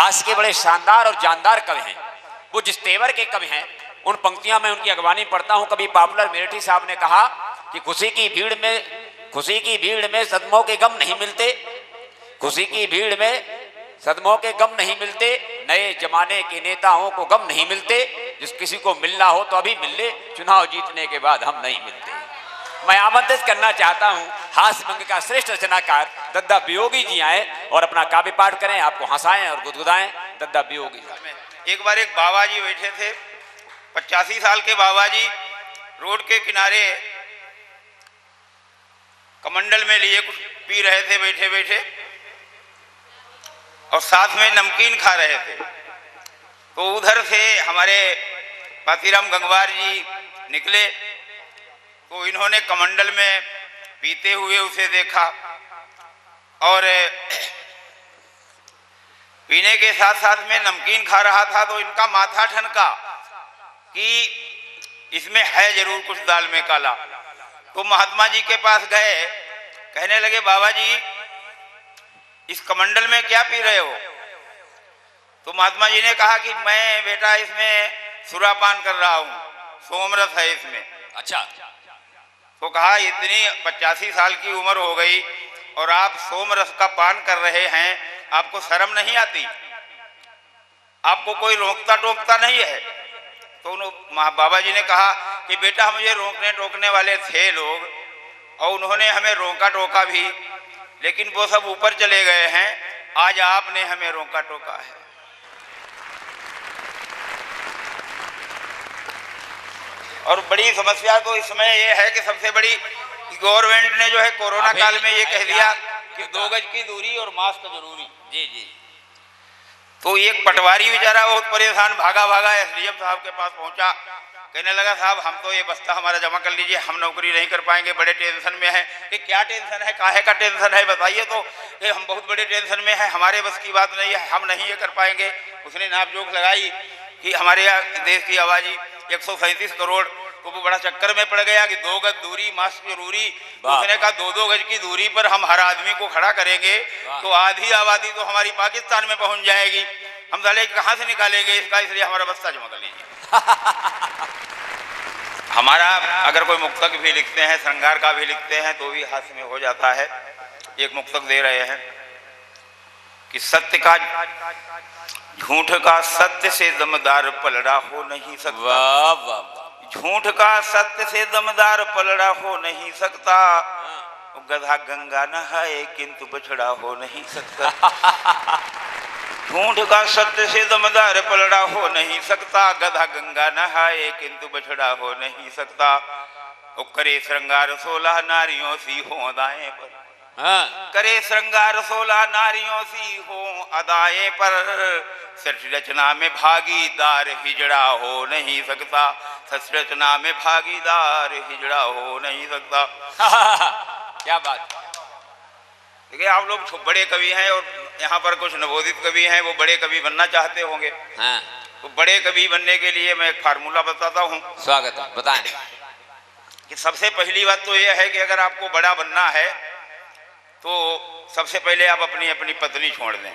हास्य के बड़े शानदार और जानदार कवि हैं। वो जिस तेवर के कवि हैं, उन पंक्तियां में उनकी अगवानी पढ़ता हूं। कभी पॉपुलर मेरठी साहब ने कहा कि खुशी की भीड़ में सदमों के गम नहीं मिलते, खुशी की भीड़ में सदमों के गम नहीं मिलते, नए जमाने के नेताओं को गम नहीं मिलते, जिस किसी को मिलना हो तो अभी मिल ले, चुनाव जीतने के बाद हम नहीं मिलते। मैं आमंत्रित करना चाहता हूं हास्य व्यंग्य का श्रेष्ठ रचनाकार दद्दा वियोगी जी आए और अपना काव्य पाठ करें, आपको हंसाएं और गुदगुदाएं। दद्दा वियोगी जी। एक बार एक बाबा जी बैठे थे, 85 साल के बाबा जी रोड के किनारे कमंडल में लिए कुछ पी रहे थे बैठे बैठे, और साथ में नमकीन खा रहे थे। तो उधर से हमारे पातीराम गंगवार जी निकले, तो इन्होंने कमंडल में पीते हुए उसे देखा और पीने के साथ साथ में नमकीन खा रहा था। तो इनका माथा ठनका कि इसमें है जरूर कुछ दाल में काला। तो महात्मा जी के पास गए, कहने लगे बाबा जी इस कमंडल में क्या पी रहे हो? तो महात्मा जी ने कहा कि मैं बेटा इसमें सुरापान कर रहा हूँ, सोमरस है इसमें। अच्छा। तो कहा इतनी 85 साल की उम्र हो गई और आप सोमरस का पान कर रहे हैं, आपको शर्म नहीं आती? आपको कोई रोकता टोकता नहीं है? तो बाबा जी ने कहा कि बेटा मुझे रोकने टोकने वाले थे लोग, और उन्होंने हमें रोका टोका भी, लेकिन वो सब ऊपर चले गए हैं। आज आपने हमें रोका टोका है। और बड़ी समस्या तो इस समय ये है कि सबसे बड़ी गवर्नमेंट ने जो है कोरोना काल में ये कह दिया कि 2 गज की दूरी और मास्क जरूरी। जी जी। तो एक पटवारी बेचारा बहुत परेशान भागा भागा एसडीएम साहब के पास पहुंचा, कहने लगा साहब हम तो ये बस्ता हमारा जमा कर लीजिए, हम नौकरी नहीं कर पाएंगे, बड़े टेंशन में है। कि क्या टेंशन है, काहे का टेंशन है बताइए? तो ये हम बहुत बड़े टेंशन में है, हमारे बस की बात नहीं है, हम नहीं ये कर पाएंगे। उसने नाप जोख लगाई कि हमारे देश की आबादी 137 करोड़, तो वो बड़ा चक्कर में पड़ गया कि 2 गज दूरी मास्क जरूरी। उसने कहा 2-2 गज की दूरी पर हम हर आदमी को खड़ा करेंगे तो आधी आबादी तो हमारी पाकिस्तान में पहुंच जाएगी, हम साले कहाँ से निकालेंगे इसका, इसलिए हमारा बस्ता जमा कर लीजिए। हमारा अगर कोई मुक्तक भी लिखते हैं, श्रृंगार का भी लिखते हैं, तो भी हास्य में हो जाता है। एक मुक्तक दे रहे हैं कि सत्य का झूठ का सत्य से दमदार पलड़ा हो नहीं सकता। वाह वाह। झूठ का सत्य से दमदार पलड़ा हो नहीं सकता। गधा गंगा नहाए किंतु बछड़ा हो नहीं सकता। झूठ का सत्य से दमदार पलड़ा हो नहीं सकता। गधा गंगा नहाए किंतु बछड़ा हो नहीं सकता। वो करे श्रृंगार 16 नारियों सी हो अदाएं पर। करे श्रृंगार 16 नारियों सी हो अदाएं पर। सृष्टि रचना में भागीदार हिजड़ा हो नहीं सकता। सृष्टि रचना में भागीदार हिजड़ा हो नहीं सकता। क्या बात। देखिए आप लोग बड़े कवि हैं और यहाँ पर कुछ नवोदित कवि हैं, वो बड़े कवि बनना चाहते होंगे। हाँ। तो बड़े कवि बनने के लिए मैं एक फार्मूला बताता हूँ। स्वागत है, बताएं। कि सबसे पहली बात तो यह है कि अगर आपको बड़ा बनना है तो सबसे पहले आप अपनी अपनी पत्नी छोड़ दें।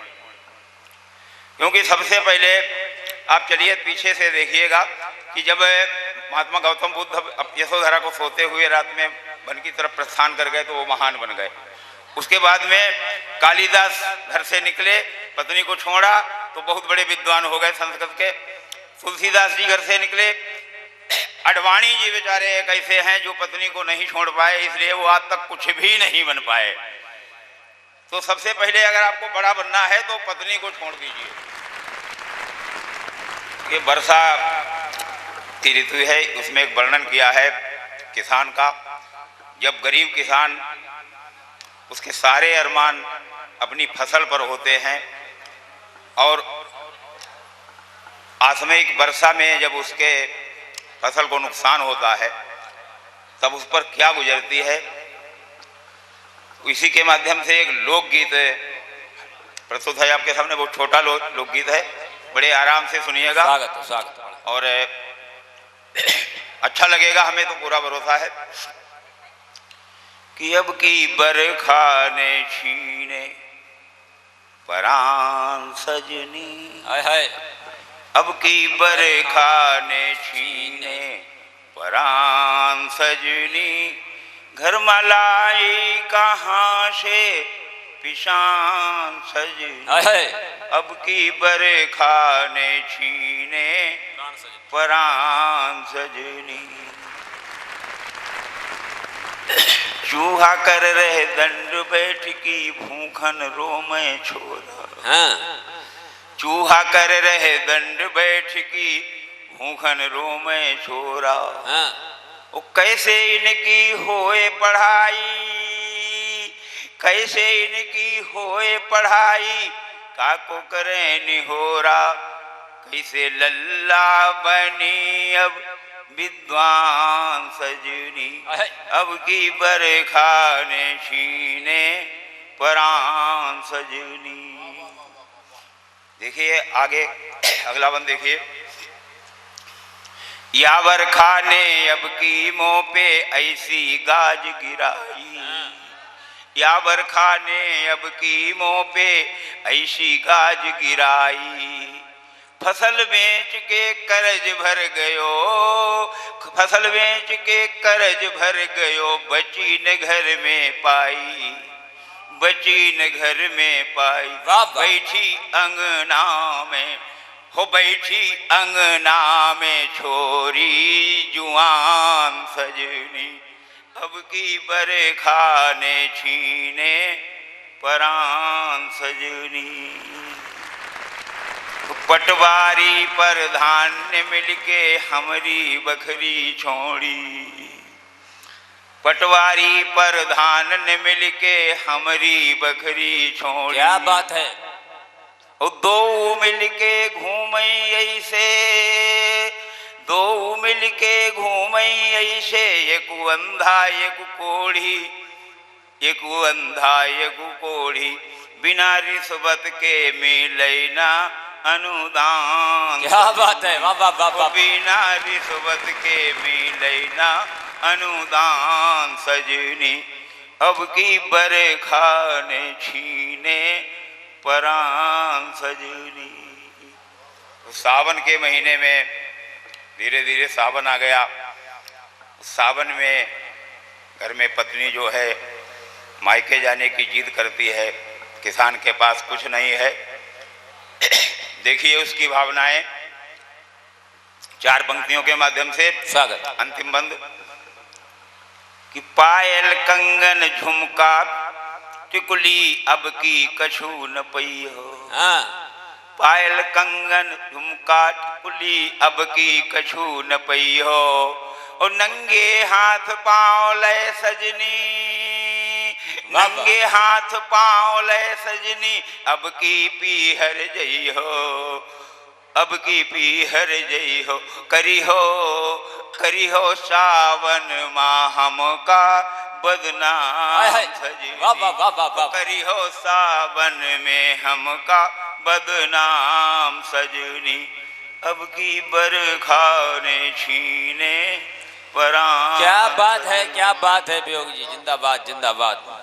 क्योंकि सबसे पहले आप चलिए पीछे से देखिएगा कि जब महात्मा गौतम बुद्ध यशोधरा को सोते हुए रात में वन की तरफ प्रस्थान कर गए तो वो महान बन गए। उसके बाद में कालिदास घर से निकले, पत्नी को छोड़ा तो बहुत बड़े विद्वान हो गए संस्कृत के। तुलसीदास जी घर से निकले। अडवाणी जी बेचारे एक ऐसे हैं जो पत्नी को नहीं छोड़ पाए, इसलिए वो आज तक कुछ भी नहीं बन पाए। तो सबसे पहले अगर आपको बड़ा बनना है तो पत्नी को छोड़ दीजिए। ये वर्षा की ऋतु है, उसमें एक वर्णन किया है किसान का। जब गरीब किसान उसके सारे अरमान अपनी फसल पर होते हैं और आसमयिक वर्षा में जब उसके फसल को नुकसान होता है तब उस पर क्या गुजरती है, इसी के माध्यम से एक लोकगीत प्रस्तुत है आपके सामने। बहुत छोटा लोकगीत है, बड़े आराम से सुनिएगा। स्वागत स्वागत। और अच्छा लगेगा, हमें तो पूरा भरोसा है कि अब की बरखा ने छीने परान सजनी। हाय हाय। अब की बरखा ने छीने परान सजनी, घर मलाई कहाँ से पिशान सजनी। हाय हाय। अब की बरखा ने छीने परान सजनी। चूहा कर रहे दंड बैठकी, भूखन रोमे छोरा। हाँ। चूहा कर रहे दंड बैठकी, भूखन रोमे छोरा। हाँ। वो कैसे इनकी होए पढ़ाई, कैसे इनकी होए पढ़ाई, काको करे निहोरा। कैसे लल्ला बनी अब विद्वान सजनी। अब की बरखा ने छीने परान सजनी। देखिए आगे अगला बंद देखिए। या बरखा ने अब की मुँह पे ऐसी गाज गिराई, या बरखा ने अब की मुँह पे ऐसी गाज गिराई। फसल बेच के कर्ज भर गयो, फसल बेच के कर्ज भर गयो, बची न घर में पाई, बची न घर में पाई। बैठी अंगना में हो, बैठी अंगना में छोरी जुआन सजनी। अब की बरखा ने छीने परान सजनी। पटवारी पर धान्य मिलके हमरी बखरी छोड़ी, पटवारी पर धान्य मिलके हमरी बखरी छोड़ी। क्या बात है। दो मिलके घूमई ऐसे, दो मिलके घूमई ऐसे, एक अंधा एक कोढ़ी, एक अंधा एक कोढ़ी। बिना रिश्वत के मिले ना अनुदान। क्या बात है। वाह वाह वाह वाह। बिना रिश्वत के मिले ना अनुदान सजनी। अब की बरखा ने छीने परान सजनी। सावन के महीने में धीरे धीरे सावन आ गया। सावन में घर में पत्नी जो है मायके जाने की जिद करती है, किसान के पास कुछ नहीं है। देखिए उसकी भावनाएं चार पंक्तियों के माध्यम से। स्वागत। अंतिम बंद कि पायल कंगन झुमका टिकुली अब की कछु न पई हो। हाँ। पायल कंगन झुमका टिकुली अब की कछु न पई हो। और नंगे हाथ पाँव लय सजनी, नंगे हाथ पाँव लय सजनी। अब की पीहर जई हो, अब की पीहर जई हो। करी हो सावन माह हमका बदनाम सजनी। करी हो सावन में हमका बदनाम सजनी। अब की बरखा ने छीने परान। क्या बात है, क्या बात है वियोग जी। जिंदाबाद जिंदाबाद।